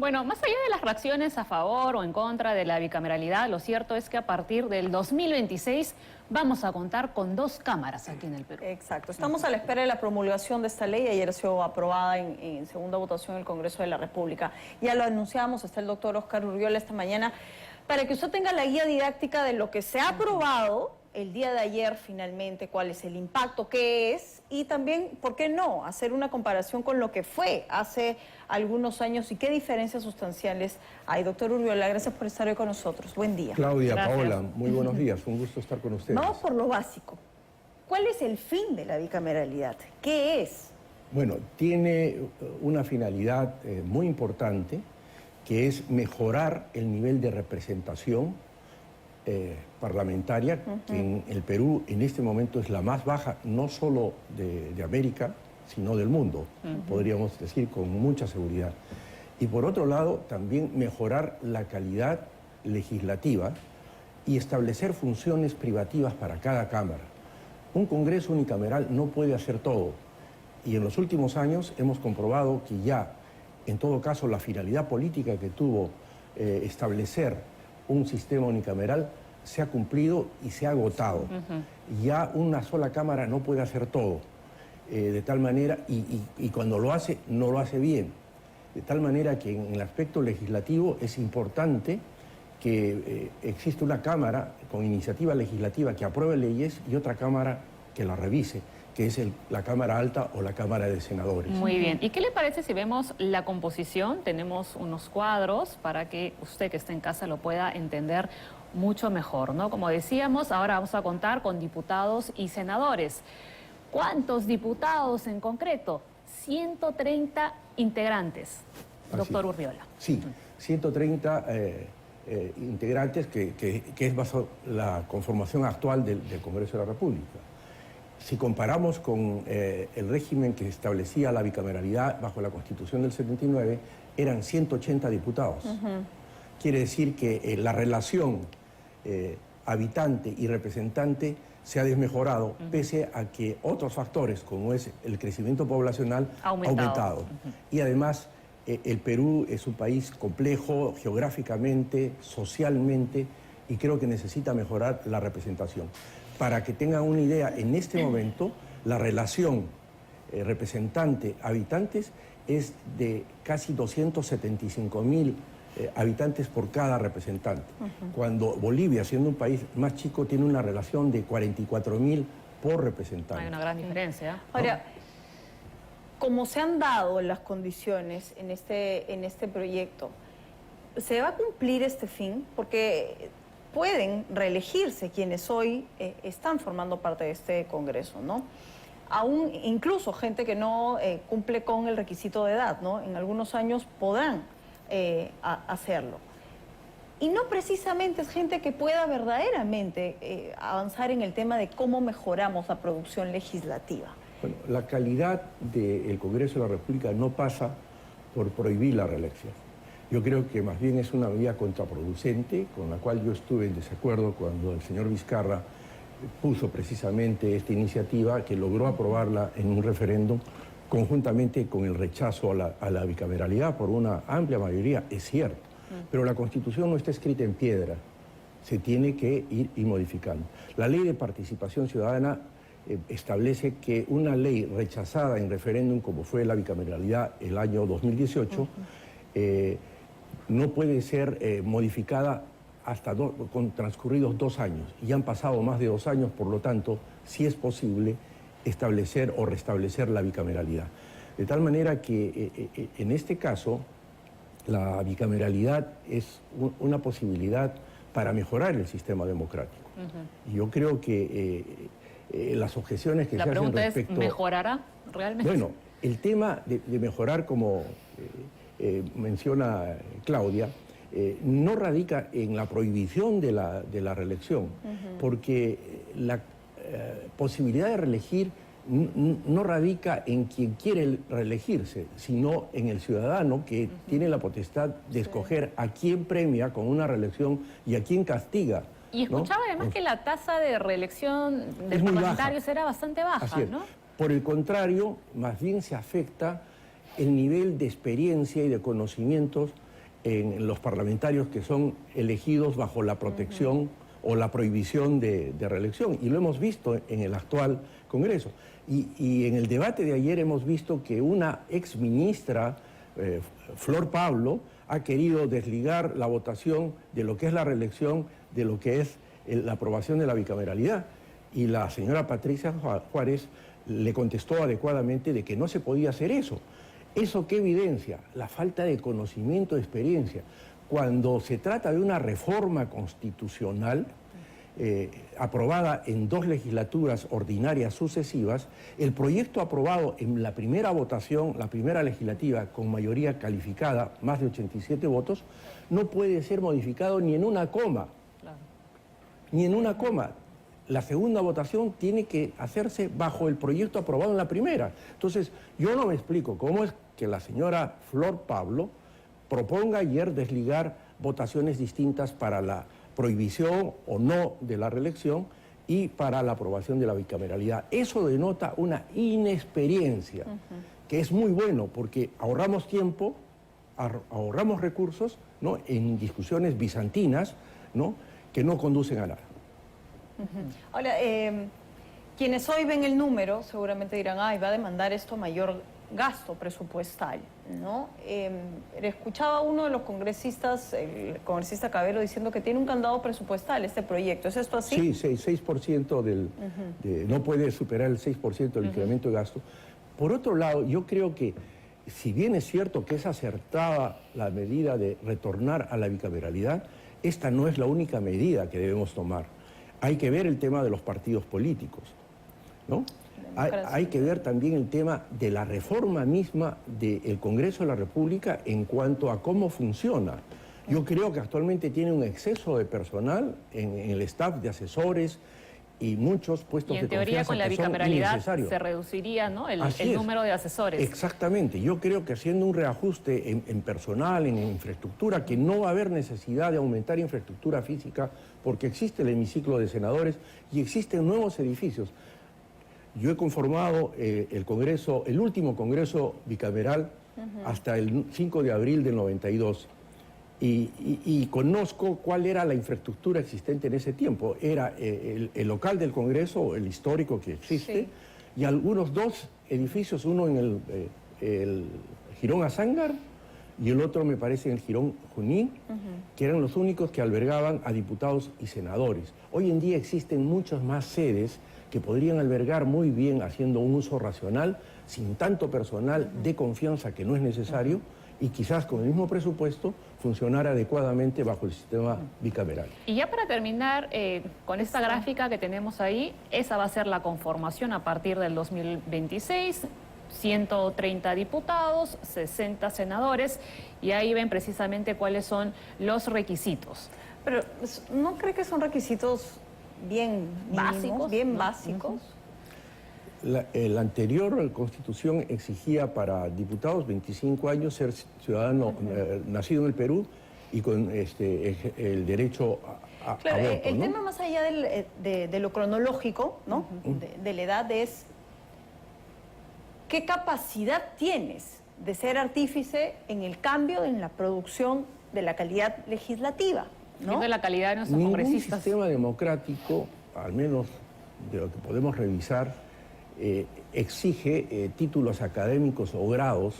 Bueno, más allá de las reacciones a favor o en contra de la bicameralidad, lo cierto es que a partir del 2026 vamos a contar con 2 cámaras aquí en el Perú. Exacto. Estamos a la espera de la promulgación de esta ley. Ayer ha sido aprobada en segunda votación en el Congreso de la República. Ya lo anunciamos, está el doctor Oscar Urriola esta mañana, para que usted tenga la guía didáctica de lo que se ha aprobado el día de ayer finalmente, cuál es el impacto, qué es, y también, ¿por qué no?, hacer una comparación con lo que fue hace algunos años y qué diferencias sustanciales hay. Doctor Urriola, gracias por estar hoy con nosotros. Buen día. Claudia, Gracias. Paola, muy buenos días, un gusto estar con ustedes. Vamos por lo básico. ¿Cuál es el fin de la bicameralidad? ¿Qué es? Bueno, tiene una finalidad muy importante, que es mejorar el nivel de representación parlamentaria, que en el Perú en este momento es la más baja, no solo de América, sino del mundo, podríamos decir con mucha seguridad. Y por otro lado, también mejorar la calidad legislativa y establecer funciones privativas para cada Cámara. Un Congreso unicameral no puede hacer todo, y en los últimos años hemos comprobado que ya, en todo caso, la finalidad política que tuvo establecer un sistema unicameral se ha cumplido y se ha agotado. Ya una sola Cámara no puede hacer todo, de tal manera, y cuando lo hace, no lo hace bien. De tal manera que en el aspecto legislativo es importante que exista una Cámara con iniciativa legislativa que apruebe leyes y otra Cámara que la revise, que es la Cámara Alta o la Cámara de Senadores. Muy bien. ¿Y qué le parece si vemos la composición? Tenemos unos cuadros para que usted que está en casa lo pueda entender mucho mejor, ¿no? Como decíamos, ahora vamos a contar con diputados y senadores. ¿Cuántos diputados en concreto? 130 integrantes, doctor Urriola. Sí, 130 integrantes, que es bajo la conformación actual del Congreso de la República. Si comparamos con el régimen que establecía la bicameralidad bajo la Constitución del 79, eran 180 diputados. Quiere decir que la relación habitante y representante se ha desmejorado, pese a que otros factores, como es el crecimiento poblacional, ha aumentado. Y además, el Perú es un país complejo geográficamente, socialmente, y creo que necesita mejorar la representación. Para que tengan una idea, en este momento, la relación representante-habitantes es de casi 275.000 habitantes por cada representante. Cuando Bolivia, siendo un país más chico, tiene una relación de 44.000 por representante. Hay una gran diferencia. Ahora, como se han dado las condiciones en este proyecto, ¿se va a cumplir este fin? Porque pueden reelegirse quienes hoy están formando parte de este Congreso, ¿no? Aún incluso gente que no cumple con el requisito de edad, ¿no? En algunos años podrán hacerlo. Y no precisamente es gente que pueda verdaderamente avanzar en el tema de cómo mejoramos la producción legislativa. Bueno, la calidad del Congreso de la República no pasa por prohibir la reelección. Yo creo que más bien es una medida contraproducente, con la cual yo estuve en desacuerdo cuando el señor Vizcarra puso precisamente esta iniciativa, que logró aprobarla en un referéndum conjuntamente con el rechazo a la bicameralidad por una amplia mayoría, es cierto. Pero la Constitución no está escrita en piedra, se tiene que ir modificando. La Ley de Participación Ciudadana establece que una ley rechazada en referéndum, como fue la bicameralidad el año 2018, no puede ser modificada hasta con transcurridos 2 años. Y han pasado más de 2 años, por lo tanto, sí es posible establecer o restablecer la bicameralidad. De tal manera que en este caso, la bicameralidad es una posibilidad para mejorar el sistema democrático. Y yo creo que las objeciones que se hacen respecto... La pregunta es, ¿mejorará realmente? Bueno, el tema de mejorar, como menciona Claudia, no radica en la prohibición de la reelección, porque la posibilidad de reelegir no radica en quien quiere reelegirse, sino en el ciudadano que tiene la potestad de escoger a quién premia con una reelección y a quién castiga. Y escuchaba además que la tasa de reelección de es parlamentarios era bastante baja, ¿no? Por el contrario, más bien se afecta el nivel de experiencia y de conocimientos en los parlamentarios que son elegidos bajo la protección o la prohibición de reelección. Y lo hemos visto en el actual Congreso. Y en el debate de ayer hemos visto que una exministra, Flor Pablo, ha querido desligar la votación de lo que es la reelección de lo que es la aprobación de la bicameralidad. Y la señora Patricia Juárez le contestó adecuadamente de que no se podía hacer eso. ¿Eso qué evidencia? La falta de conocimiento, de experiencia. Cuando se trata de una reforma constitucional aprobada en 2 legislaturas ordinarias sucesivas, el proyecto aprobado en la primera votación, la primera legislativa con mayoría calificada, más de 87 votos, no puede ser modificado ni en una coma. Claro. Ni en una coma. La segunda votación tiene que hacerse bajo el proyecto aprobado en la primera. Entonces, yo no me explico cómo es que la señora Flor Pablo proponga ayer desligar votaciones distintas para la prohibición o no de la reelección y para la aprobación de la bicameralidad. Eso denota una inexperiencia, que es muy bueno porque ahorramos tiempo, ahorramos recursos, ¿no?, en discusiones bizantinas, ¿no?, que no conducen a nada. Ahora, quienes hoy ven el número seguramente dirán, ay, va a demandar esto mayor gasto presupuestal, ¿no? Escuchaba a uno de los congresistas, el congresista Cabero, diciendo que tiene un candado presupuestal este proyecto. ¿Es esto así? Sí, 6% no puede superar el 6% del incremento de gasto. Por otro lado, yo creo que, si bien es cierto que es acertada la medida de retornar a la bicameralidad, esta no es la única medida que debemos tomar. Hay que ver el tema de los partidos políticos, ¿no? Hay que ver también el tema de la reforma misma del Congreso de la República en cuanto a cómo funciona. Yo creo que actualmente tiene un exceso de personal en el staff de asesores y muchos puestos de confianza. Y en teoría con la bicameralidad se reduciría, ¿no?, el número de asesores. Exactamente. Yo creo que haciendo un reajuste en personal, en infraestructura, que no va a haber necesidad de aumentar infraestructura física porque existe el hemiciclo de senadores y existen nuevos edificios. Yo he conformado el Congreso, el último Congreso bicameral hasta el 5 de abril del 92. Y conozco cuál era la infraestructura existente en ese tiempo. Era el local del Congreso, el histórico que existe, y algunos 2 edificios, uno en el Jirón Azángar y el otro me parece en el Jirón Junín, que eran los únicos que albergaban a diputados y senadores. Hoy en día existen muchas más sedes que podrían albergar muy bien, haciendo un uso racional, sin tanto personal de confianza que no es necesario, y quizás con el mismo presupuesto funcionar adecuadamente bajo el sistema bicameral. Y ya para terminar, con esta gráfica que tenemos ahí, esa va a ser la conformación a partir del 2026, 130 diputados, 60 senadores, y ahí ven precisamente cuáles son los requisitos. Pero ¿no cree que son requisitos bien básicos? Bien básicos. La anterior Constitución exigía para diputados 25 años ser ciudadano nacido en el Perú y con el derecho a claro, voto, el ¿no? tema más allá de lo cronológico, ¿no?, de la edad es qué capacidad tienes de ser artífice en el cambio en la producción de la calidad legislativa, ¿no? De la calidad de nuestros congresistas. Ningún sistema democrático, al menos de lo que podemos revisar, exige títulos académicos o grados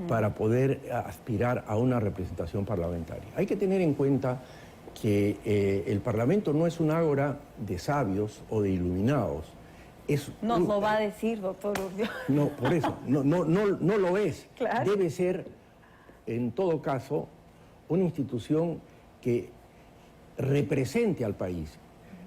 para poder aspirar a una representación parlamentaria. Hay que tener en cuenta que el Parlamento no es un ágora de sabios o de iluminados. Nos lo va a decir, doctor Urdio. No, por eso, no lo es. Claro. Debe ser, en todo caso, una institución que represente al país.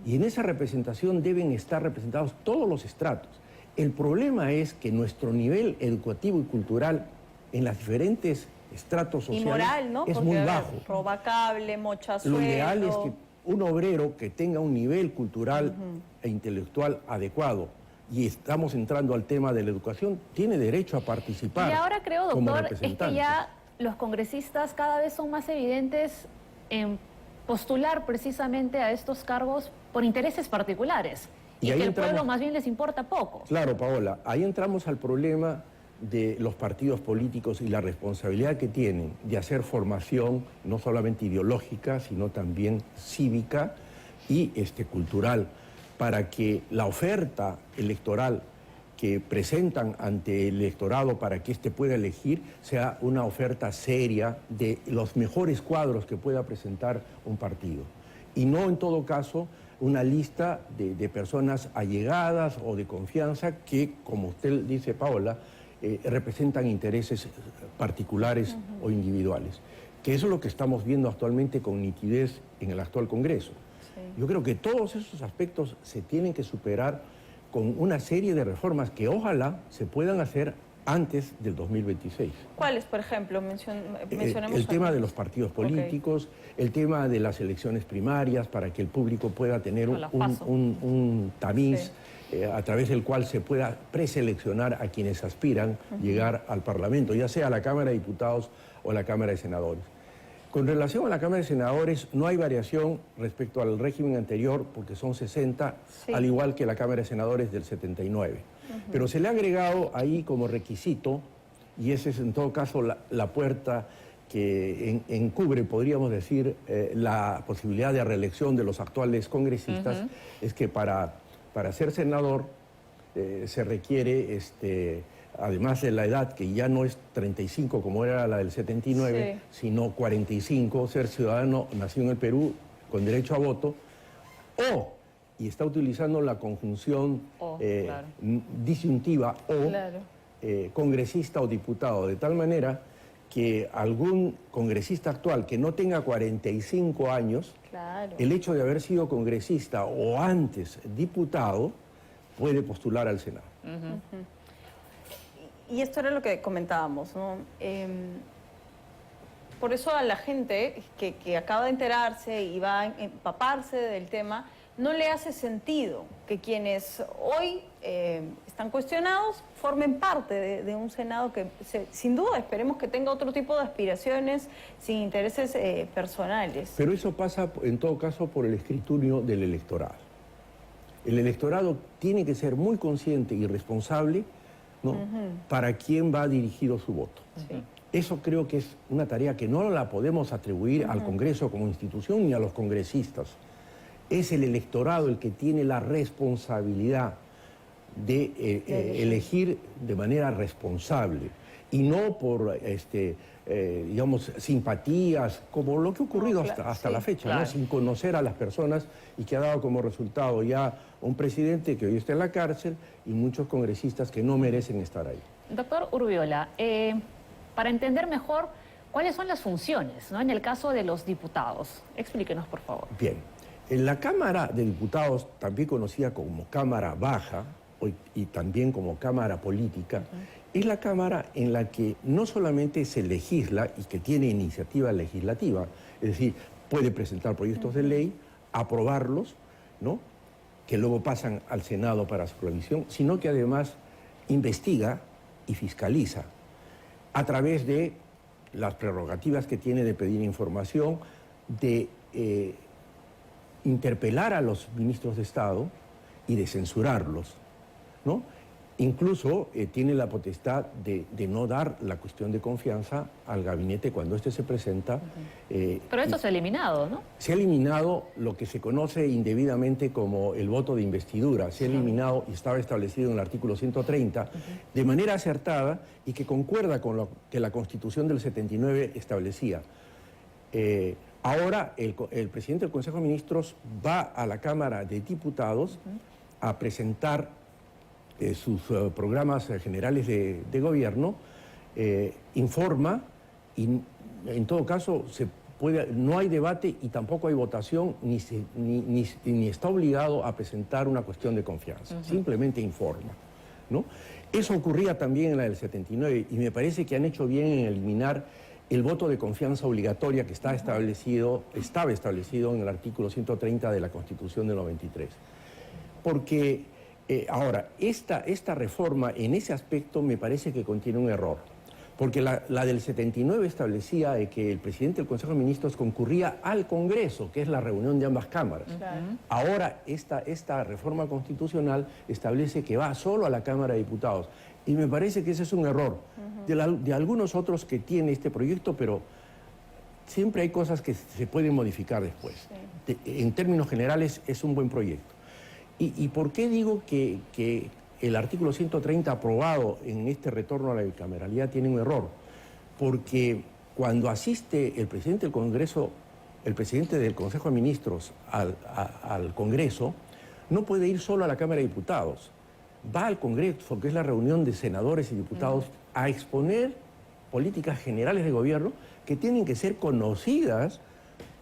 Y en esa representación deben estar representados todos los estratos. El problema es que nuestro nivel educativo y cultural en las diferentes estratos sociales y moral, ¿no? es porque, muy bajo. Roba cable, mocha sueldo. Lo ideal es que un obrero que tenga un nivel cultural e intelectual adecuado, y estamos entrando al tema de la educación, tiene derecho a participar. Y ahora creo, como doctor, es que representantes. ya los congresistas cada vez son más evidentes en postular precisamente a estos cargos por intereses particulares. Y que el pueblo más bien les importa poco. Claro, Paola, ahí entramos al problema de los partidos políticos y la responsabilidad que tienen de hacer formación no solamente ideológica, sino también cívica y cultural, para que la oferta electoral que presentan ante el electorado para que éste pueda elegir sea una oferta seria de los mejores cuadros que pueda presentar un partido. Y no, en todo caso, una lista de personas allegadas o de confianza que, como usted dice, Paola, representan intereses particulares o individuales. Que eso es lo que estamos viendo actualmente con nitidez en el actual Congreso. Sí. Yo creo que todos esos aspectos se tienen que superar con una serie de reformas que ojalá se puedan hacer antes del 2026. ¿Cuáles, por ejemplo? Mencionemos el tema de los partidos políticos, el tema de las elecciones primarias, para que el público pueda tener un tamiz a través del cual se pueda preseleccionar a quienes aspiran llegar al Parlamento, ya sea a la Cámara de Diputados o a la Cámara de Senadores. Con relación a la Cámara de Senadores, no hay variación respecto al régimen anterior, porque son 60, al igual que la Cámara de Senadores del 79. Pero se le ha agregado ahí como requisito, y ese es en todo caso la puerta que encubre, podríamos decir, la posibilidad de reelección de los actuales congresistas, es que para ser senador se requiere, además de la edad, que ya no es 35 como era la del 79, sino 45, ser ciudadano nacido en el Perú con derecho a voto, y está utilizando la conjunción disyuntiva congresista o diputado, de tal manera que algún congresista actual que no tenga 45 años, el hecho de haber sido congresista o antes diputado, puede postular al Senado. Y esto era lo que comentábamos, ¿no? Por eso a la gente que acaba de enterarse y va a empaparse del tema, no le hace sentido que quienes hoy están cuestionados formen parte de un Senado que sin duda esperemos que tenga otro tipo de aspiraciones sin intereses personales. Pero eso pasa en todo caso por el escrutinio del electorado. El electorado tiene que ser muy consciente y responsable, ¿no? Para quién va dirigido su voto. Eso creo que es una tarea que no la podemos atribuir al Congreso como institución ni a los congresistas. Es el electorado el que tiene la responsabilidad de elegir de manera responsable y no por, digamos, simpatías, como lo que ha ocurrido hasta la fecha, ¿no? Sin conocer a las personas y que ha dado como resultado ya un presidente que hoy está en la cárcel y muchos congresistas que no merecen estar ahí. Doctor Urbiola, para entender mejor cuáles son las funciones, ¿no?, en el caso de los diputados, explíquenos, por favor. Bien. En la Cámara de Diputados, también conocida como Cámara Baja y también como Cámara Política, es la Cámara en la que no solamente se legisla y que tiene iniciativa legislativa, es decir, puede presentar proyectos de ley, aprobarlos, ¿no?, que luego pasan al Senado para su revisión, sino que además investiga y fiscaliza a través de las prerrogativas que tiene de pedir información, de interpelar a los ministros de Estado y de censurarlos, ¿no? Incluso tiene la potestad de no dar la cuestión de confianza al gabinete cuando éste se presenta. Pero eso se ha eliminado, ¿no? Se ha eliminado lo que se conoce indebidamente como el voto de investidura. Se ha eliminado y estaba establecido en el artículo 130 de manera acertada y que concuerda con lo que la Constitución del 79 establecía. Ahora el presidente del Consejo de Ministros va a la Cámara de Diputados a presentar sus programas generales de gobierno, informa y en todo caso no hay debate y tampoco hay votación ni está obligado a presentar una cuestión de confianza, simplemente informa, ¿no? Eso ocurría también en la del 79 y me parece que han hecho bien en eliminar el voto de confianza obligatoria que estaba establecido en el artículo 130 de la Constitución del 93. Porque ahora, esta reforma en ese aspecto me parece que contiene un error. Porque la del 79 establecía que el presidente del Consejo de Ministros concurría al Congreso, que es la reunión de ambas cámaras. Ahora esta reforma constitucional establece que va solo a la Cámara de Diputados. Y me parece que ese es un error de algunos otros que tiene este proyecto, pero siempre hay cosas que se pueden modificar después. Sí. En términos generales es un buen proyecto. ¿Y por qué digo que el artículo 130 aprobado en este retorno a la bicameralidad tiene un error? Porque cuando asiste el presidente del Congreso, el presidente del Consejo de Ministros al Congreso, no puede ir solo a la Cámara de Diputados. Va al Congreso, que es la reunión de senadores y diputados, a exponer políticas generales de gobierno que tienen que ser conocidas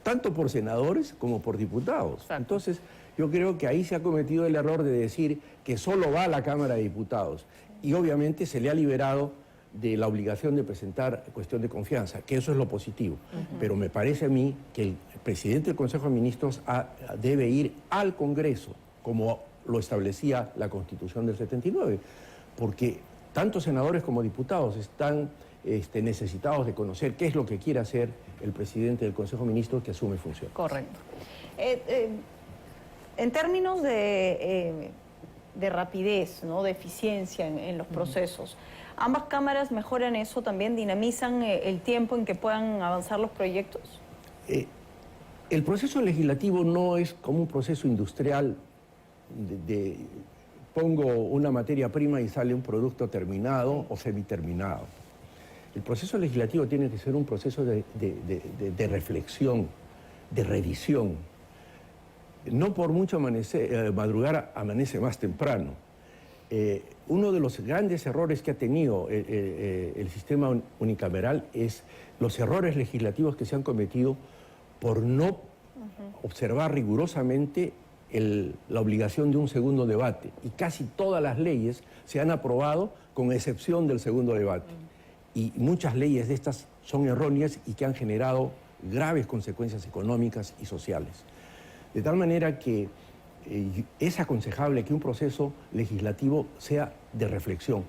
tanto por senadores como por diputados. Exacto. Entonces, yo creo que ahí se ha cometido el error de decir que solo va a la Cámara de Diputados. Y obviamente se le ha liberado de la obligación de presentar cuestión de confianza, que eso es lo positivo. Pero me parece a mí que el presidente del Consejo de Ministros debe ir al Congreso, como lo establecía la Constitución del 79, porque tanto senadores como diputados están necesitados de conocer qué es lo que quiere hacer el presidente del Consejo de Ministros que asume funciones. Correcto. En términos de rapidez, ¿no?, de eficiencia en los procesos, ¿ambas cámaras mejoran eso también? ¿Dinamizan el tiempo en que puedan avanzar los proyectos? El proceso legislativo no es como un proceso industrial pongo una materia prima y sale un producto terminado o semiterminado. El proceso legislativo tiene que ser un proceso de reflexión, de revisión. No por mucho madrugar amanece más temprano. Uno de los grandes errores que ha tenido el sistema unicameral es los errores legislativos que se han cometido por no observar rigurosamente la obligación de un segundo debate. Y casi todas las leyes se han aprobado con excepción del segundo debate. Y muchas leyes de estas son erróneas y que han generado graves consecuencias económicas y sociales. De tal manera que es aconsejable que un proceso legislativo sea de reflexión.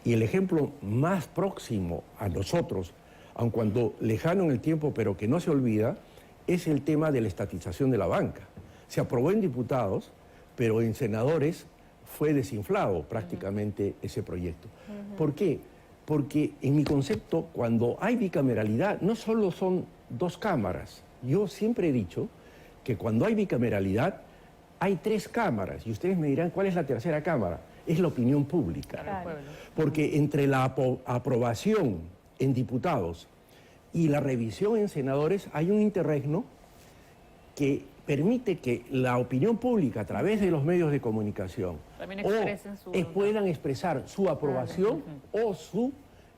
Y el ejemplo más próximo a nosotros, aun cuando lejano en el tiempo, pero que no se olvida, es el tema de la estatización de la banca. Se aprobó en diputados, pero en senadores fue desinflado prácticamente ese proyecto. ¿Por qué? Porque en mi concepto, cuando hay bicameralidad, no solo son dos cámaras. Yo siempre he dicho que cuando hay bicameralidad, hay tres cámaras. Y ustedes me dirán, ¿cuál es la tercera cámara? Es la opinión pública. Claro. Porque entre la aprobación en diputados y la revisión en senadores hay un interregno que permite que la opinión pública a través de los medios de comunicación puedan expresar su aprobación o su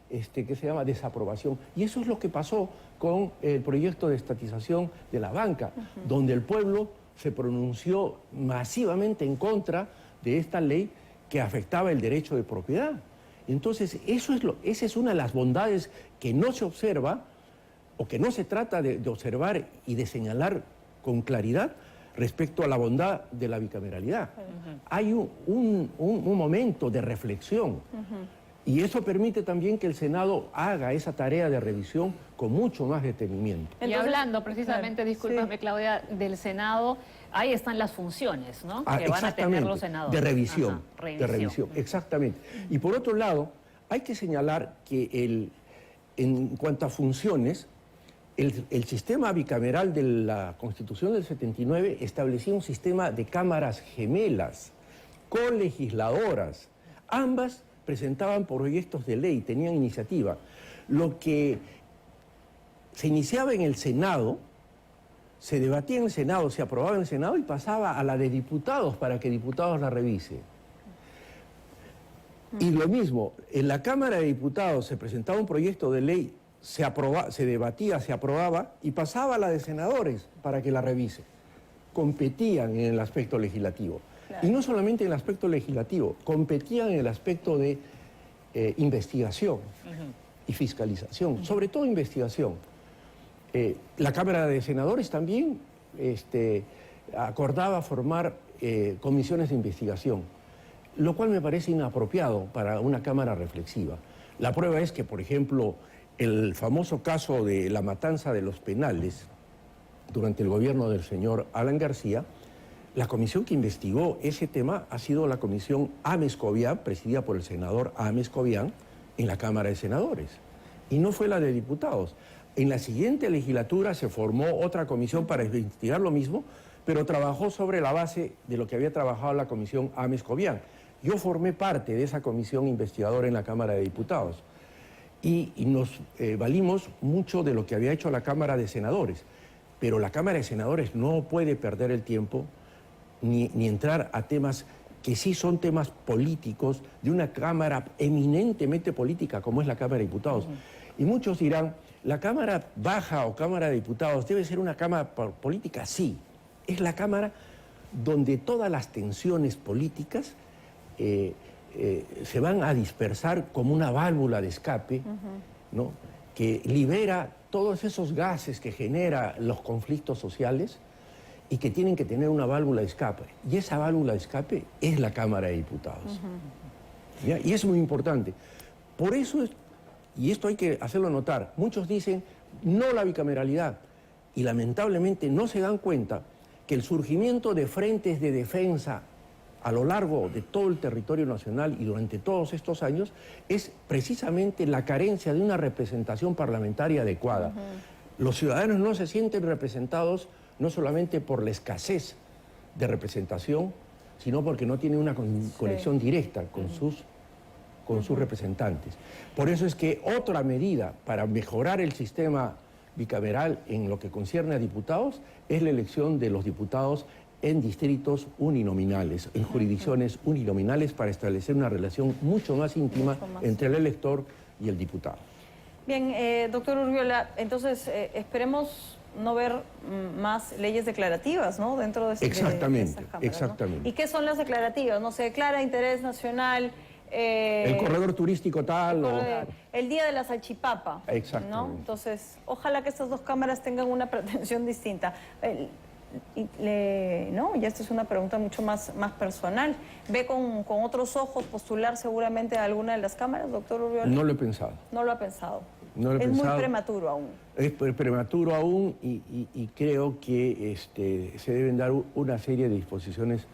¿qué se llama?, desaprobación. Y eso es lo que pasó con el proyecto de estatización de la banca, donde el pueblo se pronunció masivamente en contra de esta ley que afectaba el derecho de propiedad. Entonces, esa es una de las bondades que no se observa o que no se trata de observar y de señalar con claridad respecto a la bondad de la bicameralidad. Hay un momento de reflexión y eso permite también que el Senado haga esa tarea de revisión con mucho más detenimiento. Y hablando precisamente, discúlpame, Claudia, del Senado, ahí están las funciones, ¿no?, que van a tener los senadores. De revisión, de revisión, exactamente. Y por otro lado, hay que señalar que en cuanto a funciones, el sistema bicameral de la Constitución del 79 establecía un sistema de cámaras gemelas, colegisladoras. Ambas presentaban proyectos de ley, tenían iniciativa. Lo que se iniciaba en el Senado, se debatía en el Senado, se aprobaba en el Senado y pasaba a la de diputados para que diputados la revise. Y lo mismo, en la Cámara de Diputados se presentaba un proyecto de ley, se debatía, se aprobaba y pasaba a la de senadores para que la revise. Competían en el aspecto legislativo. Claro. Y no solamente en el aspecto legislativo, competían en el aspecto de investigación y fiscalización, sobre todo investigación. La Cámara de Senadores también acordaba formar comisiones de investigación, lo cual me parece inapropiado para una Cámara reflexiva. La prueba es que, por ejemplo, el famoso caso de la matanza de los penales durante el gobierno del señor Alan García, La comisión que investigó ese tema ha sido la comisión Ames Cobian, presidida por el senador Ames Cobian, en la Cámara de Senadores. Y no fue la de diputados. En la siguiente legislatura se formó otra comisión para investigar lo mismo, pero trabajó sobre la base de lo que había trabajado la comisión Ames Cobian. Yo formé parte de esa comisión investigadora en la Cámara de Diputados y nos valimos mucho de lo que había hecho la Cámara de Senadores, pero la Cámara de Senadores no puede perder el tiempo ni entrar a temas que sí son temas políticos de una Cámara eminentemente política como es la Cámara de Diputados. Y muchos dirán, ¿la Cámara Baja o Cámara de Diputados debe ser una Cámara política? Sí, es la Cámara donde todas las tensiones políticas se van a dispersar como una válvula de escape, ¿no? Que libera todos esos gases que genera los conflictos sociales y que tienen que tener una válvula de escape. Y esa válvula de escape es la Cámara de Diputados. ¿Ya? Y es muy importante. Por eso, y esto hay que hacerlo notar, muchos dicen no la bicameralidad y lamentablemente no se dan cuenta que el surgimiento de frentes de defensa a lo largo de todo el territorio nacional y durante todos estos años es precisamente la carencia de una representación parlamentaria adecuada. Los ciudadanos no se sienten representados no solamente por la escasez de representación, sino porque no tienen una conexión directa con sus representantes. Por eso es que otra medida para mejorar el sistema bicameral en lo que concierne a diputados es la elección de los diputados en distritos uninominales, en jurisdicciones uninominales, para establecer una relación mucho más íntima entre el elector y el diputado. Bien, doctor Urriola, entonces esperemos no ver más leyes declarativas, ¿no?, dentro de, exactamente, de estas cámaras, exactamente. ¿no? ¿Y qué son las declarativas? No se declara interés nacional. El corredor turístico tal el día de la salchipapa. Exactamente. ¿No? Entonces, ojalá que estas dos cámaras tengan una pretensión distinta. ¿No? Y esta es una pregunta mucho más personal. ¿Ve con otros ojos postular seguramente a alguna de las cámaras, doctor Urriola? No lo he pensado. No lo ha pensado. No lo he es pensado. Muy prematuro aún. Es prematuro aún y creo que se deben dar una serie de disposiciones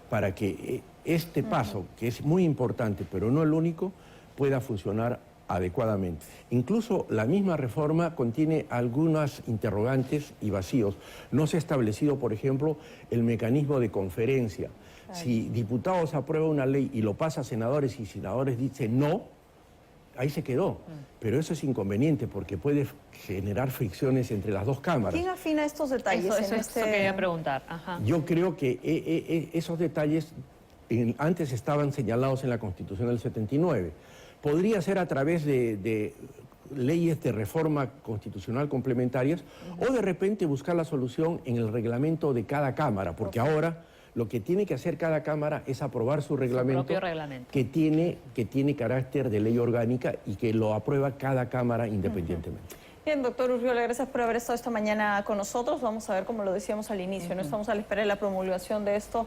para que este paso, que es muy importante, pero no el único, pueda funcionar adecuadamente. Incluso la misma reforma contiene algunas interrogantes y vacíos. No se ha establecido, por ejemplo, el mecanismo de conferencia. Si diputados aprueban una ley y lo pasa a senadores y senadores dicen no, ahí se quedó. Pero eso es inconveniente porque puede generar fricciones entre las dos cámaras. ¿Quién afina estos detalles? Eso quería preguntar. Ajá. Yo creo que esos detalles antes estaban señalados en la Constitución del 79. Podría ser a través de leyes de reforma constitucional complementarias o de repente buscar la solución en el reglamento de cada Cámara, porque ahora lo que tiene que hacer cada Cámara es aprobar su reglamento, propio reglamento. que tiene carácter de ley orgánica y que lo aprueba cada Cámara independientemente. Bien, doctor Urriola, gracias por haber estado esta mañana con nosotros. Vamos a ver, como lo decíamos al inicio, no estamos a la espera de la promulgación de esto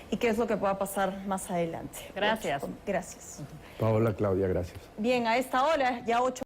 y qué es lo que pueda pasar más adelante. Gracias. Gracias. Paola, Claudia, gracias. Bien, a esta hora, ya 8.